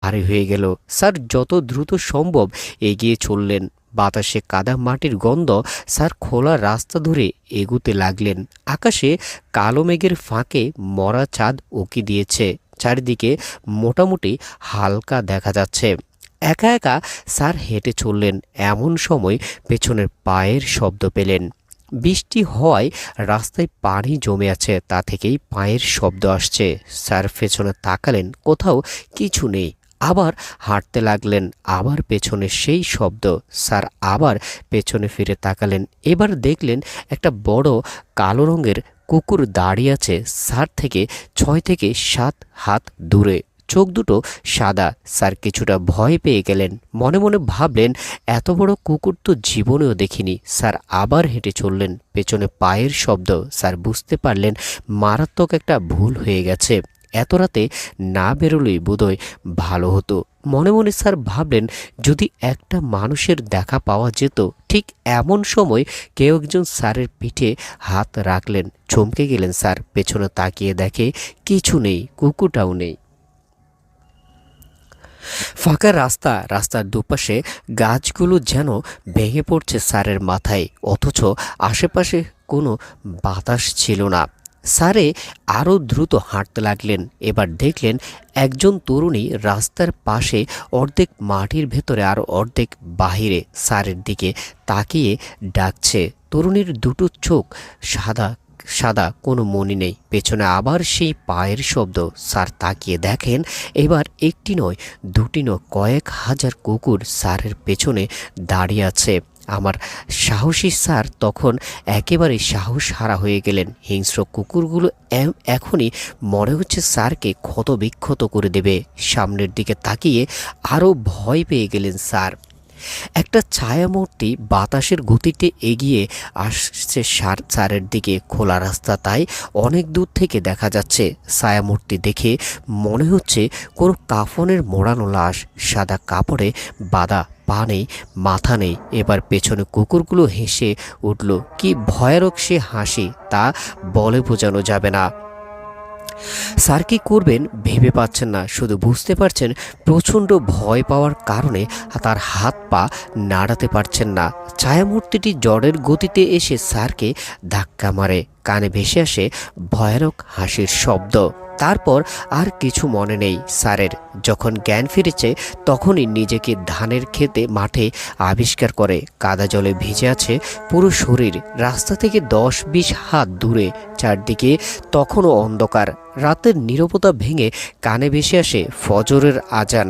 ভারী হয়ে গেল। স্যার যত দ্রুত সম্ভব এগিয়ে চললেন। বাতাসে কাদা মাটির গন্ধ, স্যার খোলা রাস্তা ধরে এগুতে লাগলেন। আকাশে কালো মেঘের ফাঁকে মরা চাঁদ উঁকি দিয়েছে, চারিদিকে মোটামুটি হালকা দেখা যাচ্ছে। একা একা স্যার হেঁটে চললেন। এমন সময় পেছনের পায়ের শব্দ পেলেন। বৃষ্টি হওয়ায় রাস্তায় পানি জমে আছে, তা থেকেই পায়ের শব্দ আসছে। স্যার পেছনে তাকালেন, কোথাও কিছু নেই। আবার হাঁটতে লাগলেন, আবার পেছনে সেই শব্দ। স্যার আবার পেছনে ফিরে তাকালেন। এবার দেখলেন একটা বড় কালো রঙের কুকুর দাঁড়িয়ে আছে স্যার থেকে 6 থেকে 7 হাত দূরে। চোখ দুটো সাদা। স্যার কিছুটা ভয় পেয়ে গেলেন। মনে মনে ভাবলেন, এত বড় কুকুর তো জীবনেও দেখিনি। স্যার আবার হেঁটে চললেন। পেছনে পায়ের শব্দ। স্যার বুঝতে পারলেন মারাত্মক একটা ভুল হয়ে গেছে। এত রাতে না বেরোলেই বোধহয় ভালো হতো। মনে মনে স্যার ভাবলেন, যদি একটা মানুষের দেখা পাওয়া যেত। ঠিক এমন সময় কেউ একজন স্যারের পিঠে হাত রাখলেন। চমকে গেলেন স্যার। পেছনে তাকিয়ে দেখে কিছু নেই, কুকুরটাও নেই। ফাঁকা রাস্তা, রাস্তার দুপাশে গাছগুলো যেন ভেঙে পড়ছে স্যারের মাথায়, অথচ আশেপাশে কোনো বাতাস ছিল না। স্যারে আরও দ্রুত হাঁটতে লাগলেন। এবার দেখলেন একজন তরুণী রাস্তার পাশে, অর্ধেক মাটির ভেতরে আর অর্ধেক বাহিরে, স্যারের দিকে তাকিয়ে ডাকছে। তরুণীর দুটো চোখ সাদা সাদা, কোনো মনি নেই। পেছনে আবার সেই পায়ের শব্দ। স্যার তাকিয়ে দেখেন, এবার একটি নয়, দুটি নয়, কয়েক হাজার কুকুর স্যারের পেছনে দাঁড়িয়ে আছে। আমার সাহসী স্যার তখন একেবারে সাহস হারা হয়ে গেলেন। হিংস্র কুকুরগুলো এখনই মনে হচ্ছে স্যারকে ক্ষতবিক্ষত করে দেবে। সামনের দিকে তাকিয়ে আরও ভয় পেয়ে গেলেন স্যার। একটা ছায়ামূর্তি বাতাসের গতিতে এগিয়ে আসছে স্যারের দিকে। খোলা রাস্তা, তাই অনেক দূর থেকে দেখা যাচ্ছে। ছায়ামূর্তি দেখে মনে হচ্ছে কোনো কাফনের মোড়ানো লাশ, সাদা কাপড়ে বাঁধা, পা নেই, মাথা নেই। এবার পেছনে কুকুরগুলো হেসে উঠল। কি ভয়ানক সে হাসি, তা বলে বোঝানো যাবে না। স্যার কী করবেন ভেবে পাচ্ছেন না, শুধু বুঝতে পারছেন প্রচণ্ড ভয় পাওয়ার কারণে তার হাত পা নাড়াতে পারছেন না। ছায়ামূর্তিটি ঝড়ের গতিতে এসে স্যারকে ধাক্কা মারে। কানে ভেসে আসে ভয়ানক হাসির শব্দ। তারপর আর কিছু মনে নেই স্যারের। যখন জ্ঞান ফিরেছে তখনই নিজেকে ধানের খেতে মাঠে আবিষ্কার করে। কাদা জলে ভিজে আছে পুরো শরীর। রাস্তা থেকে 10-20 হাত দূরে, চারদিকে তখনও অন্ধকার। রাতের নীরবতা ভেঙে কানে ভেসে আসে ফজরের আজান।